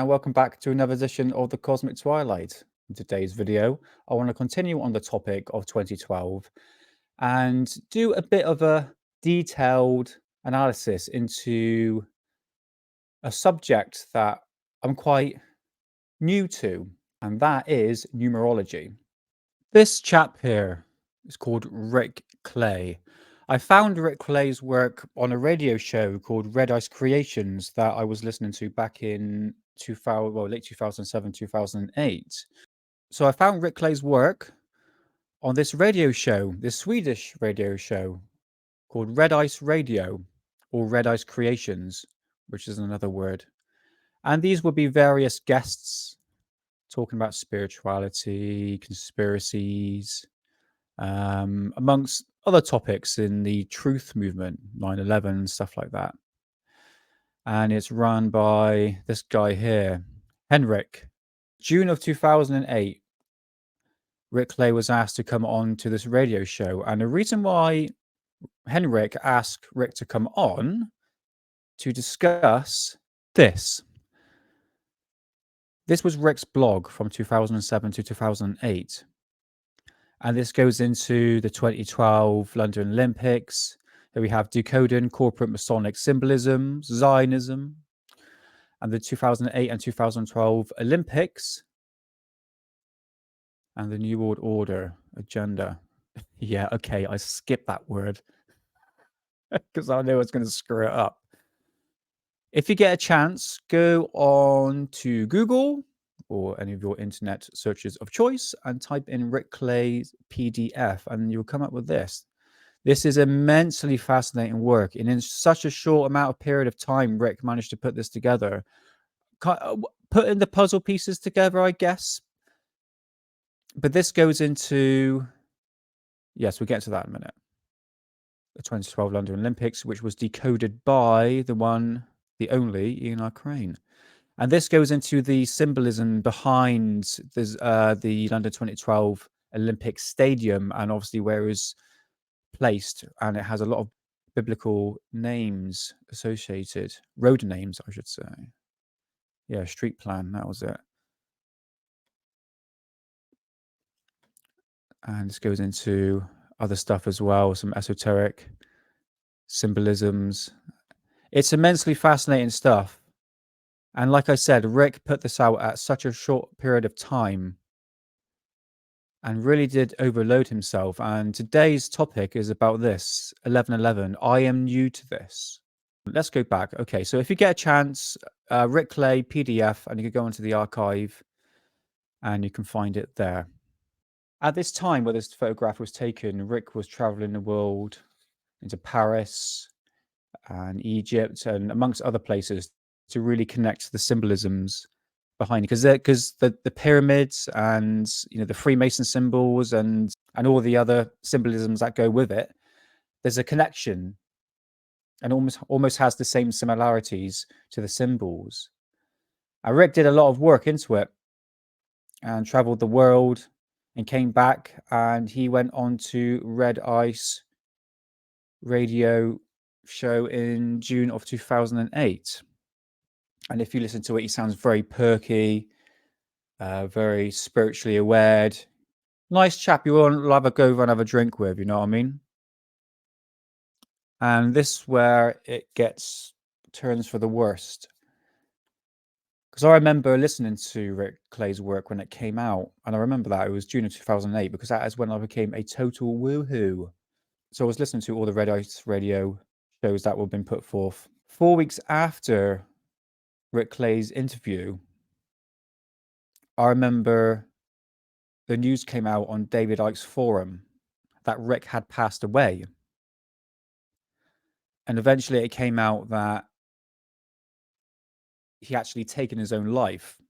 and welcome back to another edition of the Cosmic Twilight. In today's video, I want to continue on the topic of 2012 and do a bit of a detailed analysis into a subject that I'm quite new to, and that is numerology. This chap here is called Rik Clay. I found Rik Clay's work on a radio show called Red Ice Creations that I was listening to back in late 2007, 2008. So I found Rik Clay's work on this radio show, this Swedish radio show called Red Ice Radio or Red Ice Creations, which is another word. And these would be various guests talking about spirituality, conspiracies, amongst other topics in the truth movement, 9/11, stuff like that. And it's run by this guy here, Henrik. June of 2008, Rik Clay was asked to come on to this radio show. And the reason why Henrik asked Rik to come on to discuss this. This was Rik's blog from 2007 to 2008. And this goes into the 2012 London Olympics. Here we have decoding corporate masonic symbolism, Zionism, and the 2008 and 2012 Olympics, and the New World Order agenda. Yeah, okay, I skipped that word because I know it's going to screw it up. If you get a chance, go on to Google or any of your internet searches of choice and type in Rik Clay's PDF and you'll come up with this. This is immensely fascinating work, and in such a short amount of period of time, Rik managed to put this together. Putting the puzzle pieces together, I guess. But this goes into, yes, we'll get to that in a minute. The 2012 London Olympics, which was decoded by the one, the only, Ian Crane. And this goes into the symbolism behind the London 2012 Olympic Stadium and obviously where it was placed. And it has a lot of biblical names associated, road names, I should say. Yeah, street plan, that was it. And this goes into other stuff as well, some esoteric symbolisms. It's immensely fascinating stuff. And like I said, Rik put this out at such a short period of time and really did overload himself. And today's topic is about this, 11/11. I am new to this. Let's go back. Okay, so if you get a chance, Rik Clay PDF, and you can go into the archive and you can find it there. At this time where this photograph was taken, Rik was traveling the world into Paris and Egypt and amongst other places to really connect the symbolisms behind it, because the pyramids and the Freemason symbols and all the other symbolisms that go with it, there's a connection and almost has the same similarities to the symbols. And Rik did a lot of work into it and traveled the world and came back, and he went on to Red Ice radio show in June of 2008. And if you listen to it, he sounds very perky, very spiritually aware. Nice chap you will have a go over and have a drink with, you know what I mean? And this is where it turns for the worst. Because I remember listening to Rik Clay's work when it came out, and I remember that it was June of 2008, because that is when I became a total woohoo. So I was listening to all the Red Ice radio shows that were being put forth. 4 weeks after Rik Clay's interview, I remember the news came out on David Icke's forum that Rik had passed away. And eventually it came out that he actually taken his own life.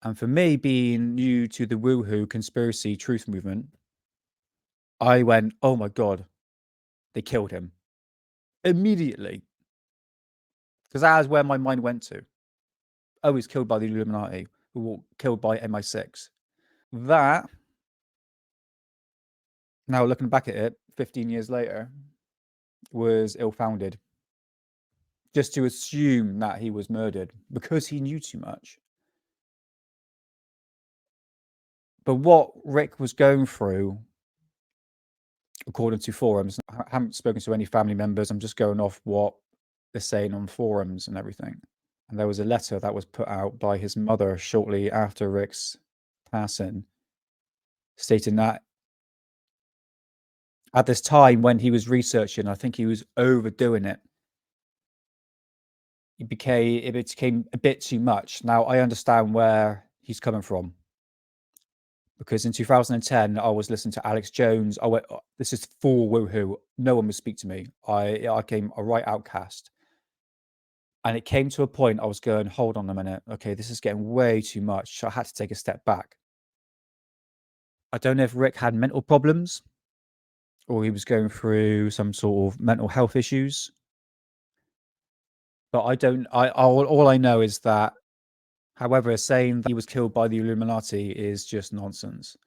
And for me, being new to the woohoo conspiracy truth movement, I went, oh my God, they killed him. Immediately. Because that is where my mind went to. Oh, he's killed by the Illuminati, who were killed by MI6. That, now looking back at it, 15 years later, was ill-founded. just to assume that he was murdered because he knew too much. But what Rik was going through, according to forums, I haven't spoken to any family members, I'm just going off what they're saying on forums and everything. And there was a letter that was put out by his mother shortly after Rik's passing, stating that at this time when he was researching, I think he was overdoing it. It became a bit too much. Now, I understand where he's coming from. Because in 2010, I was listening to Alex Jones. I went, oh, this is full woohoo. No one would speak to me. I came a right outcast. And it came to a point I was going, hold on a minute. Okay, this is getting way too much. I had to take a step back. I don't know if Rik had mental problems or he was going through some sort of mental health issues. But all I know is that, however, saying that he was killed by the Illuminati is just nonsense.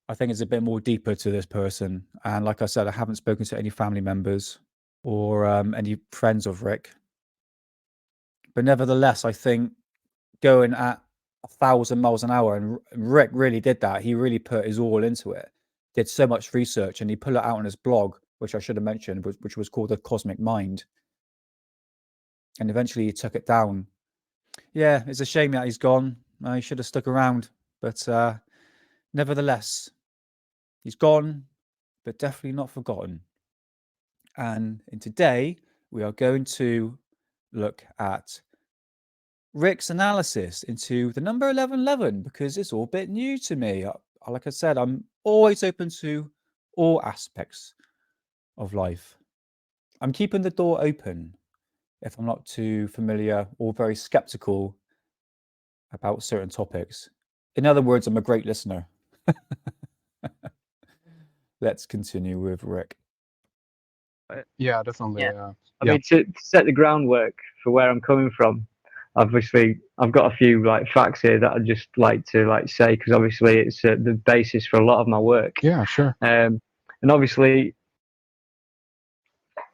I think it's a bit more deeper to this person. And like I said, I haven't spoken to any family members or any friends of Rik. But nevertheless, I think going at 1,000 miles an hour, and Rik really did that. He really put his all into it, did so much research, and he put it out on his blog, which I should have mentioned, which was called The Cosmic Mind. And eventually he took it down. Yeah, it's a shame that he's gone. He should have stuck around. But nevertheless, he's gone, but definitely not forgotten. And today, we are going to look at Rik's analysis into the number 1111 because it's all a bit new to me. Like I said, I'm always open to all aspects of life. I'm keeping the door open if I'm not too familiar or very skeptical about certain topics. In other words, I'm a great listener. Let's continue with Rik. Yeah, definitely. Yeah. I mean, to set the groundwork for where I'm coming from, obviously, I've got a few facts here that I'd just like to say because obviously it's the basis for a lot of my work. Yeah, sure. And obviously,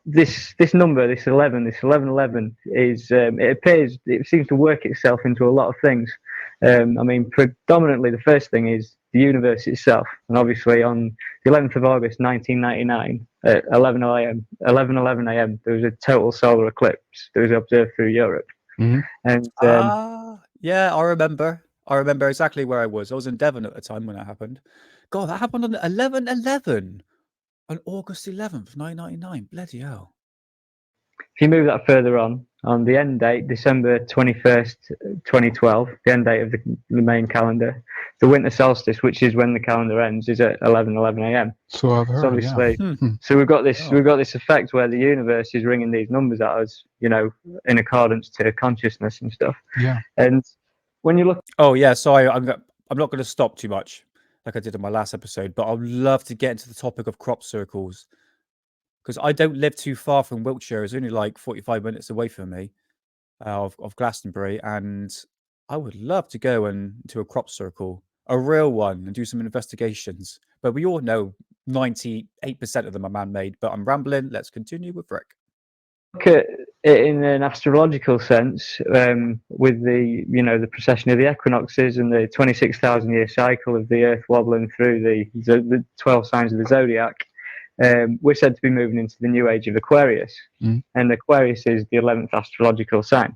this number, this 1111 is it seems to work itself into a lot of things. I mean, predominantly the first thing is the universe itself, and obviously on the 11th of August 1999 at 11:11 a.m. there was a total solar eclipse that was observed through Europe. Mm-hmm. And yeah, I remember exactly where I was. I was in Devon at the time when that happened. God, that happened on 11/11. On August 11th, 1999. Bloody hell. If you move that further on the end date, December 21st, 2012, the end date of the main calendar, the winter solstice, which is when the calendar ends, is at 11:11 a.m. So I've heard, so obviously, yeah. So we've got this effect where the universe is ringing these numbers at us, in accordance to consciousness and stuff. Yeah. And when you look, oh yeah, sorry, I'm not going to stop too much like I did in my last episode, but I'd love to get into the topic of crop circles because I don't live too far from Wiltshire. It's only like 45 minutes away from me of Glastonbury, and I would love to go to a crop circle, a real one, and do some investigations. But we all know 98% of them are man-made. But I'm rambling. Let's continue with Rik. Look at it in an astrological sense, with the precession of the equinoxes and the 26,000-year cycle of the Earth wobbling through the 12 signs of the zodiac. We're said to be moving into the new age of Aquarius, and Aquarius is the 11th astrological sign.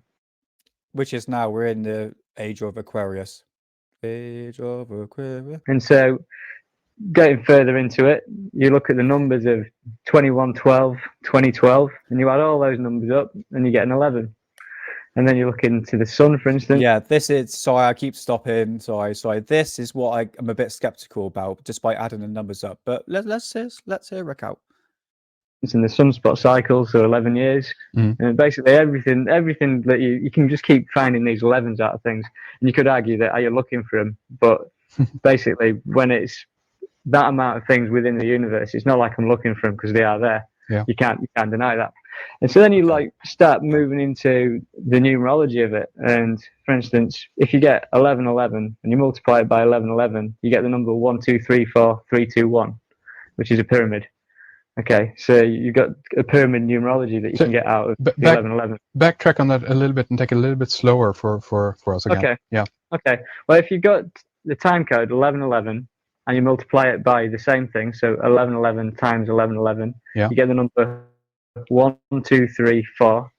Which is now we're in the age of Aquarius. Age of Aquarius. And so, getting further into it, you look at the numbers of 2112, 2012, and you add all those numbers up, and you get an 11. And then you look into the sun, for instance. Yeah, this is, sorry, I keep stopping. Sorry. This is what I'm a bit skeptical about, just by adding the numbers up. But let's hear Rik out. It's in the sunspot cycle, so 11 years. And basically everything that you can just keep finding these 11s out of things. And you could argue that, are you looking for them? But basically, when it's that amount of things within the universe, it's not like I'm looking for them because they are there. Yeah. You can't deny that. And so then you start moving into the numerology of it. And for instance, if you get 1111 and you multiply it by 1111, you get the number 1 2 3 4 3 2 1, which is a pyramid. Okay, so you've got a pyramid numerology that you can get out of the 1111. Backtrack on that a little bit and take it a little bit slower for us again. Okay. Yeah. Okay. Well, if you've got the time code 1111 and you multiply it by the same thing, so 1111 times 1111, Yeah. you get the number 1, 2, 3, 4,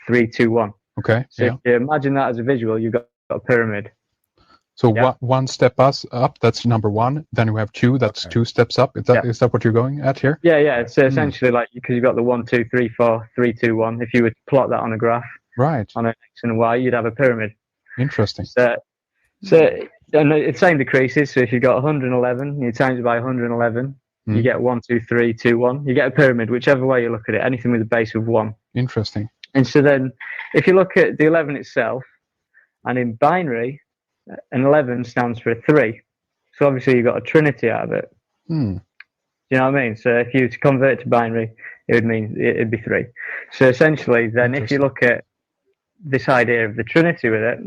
3, 2, 1. Okay. So Yeah. if you imagine that as a visual, you've got a pyramid. So Yeah. one step up, that's number 1. Then we have 2, that's Okay. 2 steps up. Is that what you're going at here? Yeah, yeah. So essentially, like, because you've got the 1, 2, 3, 4, 3, 2, 1. If you would plot that on a graph, Right. on an X and a Y, you'd have a pyramid. Interesting. So and the same decreases. So if you've got 111, you times it by 111, you get 1, 2, 3, 2, 1. You get a pyramid, whichever way you look at it. Anything with a base of 1. Interesting. And so then, if you look at the 11 itself, and in binary, an 11 stands for a 3. So obviously you've got a trinity out of it. Hmm. You know what I mean? So if you were to convert it to binary, it would mean it'd be 3. So essentially, then if you look at this idea of the trinity with it,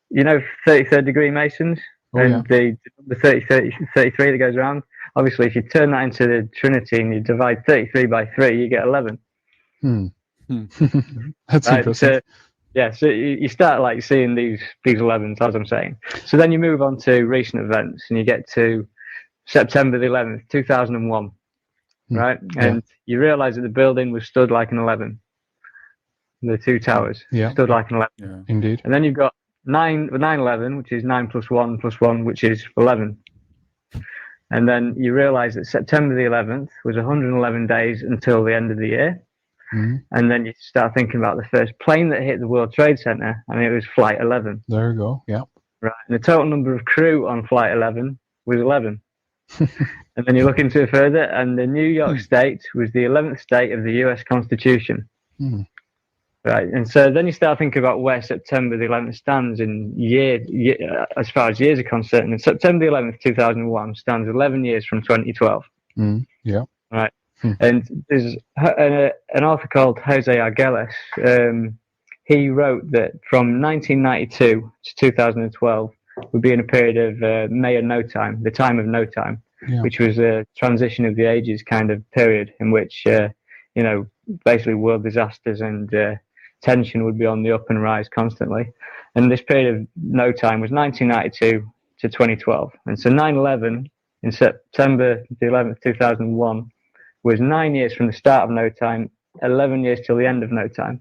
you know, 33rd degree Masons and the 33 that goes around. Obviously, if you turn that into the trinity and you divide 33 by 3, you get 11. That's right? interesting. So, yeah, so you start like seeing these 11s, as I'm saying. So then you move on to recent events and you get to September the 11th, 2001, right? And you realize that the building was stood like an 11. The 2 towers stood like an 11. Yeah. Indeed. And then you've got 9/11, which is 9 plus 1 plus 1, which is 11. And then you realize that September the 11th was 111 days until the end of the year. And then you start thinking about the first plane that hit the World Trade Center, and it was Flight 11. There you go. Yeah. Right. And the total number of crew on Flight 11 was 11. And then you look into it further, and the New York State was the 11th state of the US Constitution. Right. And so then you start thinking about where September the 11th stands in year, as far as years are concerned. And September the 11th, 2001 stands 11 years from 2012. Yeah. Right. And there's an author called Jose Arguelles. He wrote that from 1992 to 2012 would be in a period of May of no time, the time of no time, which was a transition of the ages kind of period in which, you know, basically world disasters and tension would be on the up and rise constantly. And this period of no time was 1992 to 2012. And so 9/11 in September the 11th, 2001 was 9 years from the start of no time, 11 years till the end of no time.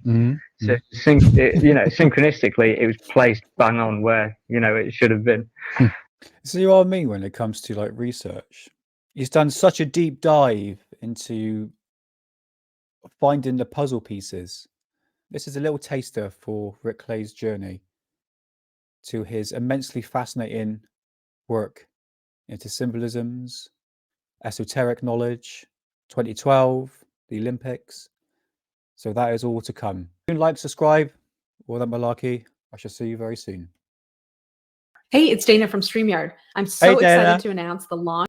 So, you know, synchronistically, it was placed bang on where, you know, it should have been. See what I mean when it comes to like research? He's done such a deep dive into finding the puzzle pieces. This is a little taster for Rik Clay's journey to his immensely fascinating work into symbolisms, esoteric knowledge, 2012, the Olympics. So that is all to come. Like, subscribe, all that malarkey. I shall see you very soon. Hey, it's Dana from StreamYard. I'm so excited to announce the launch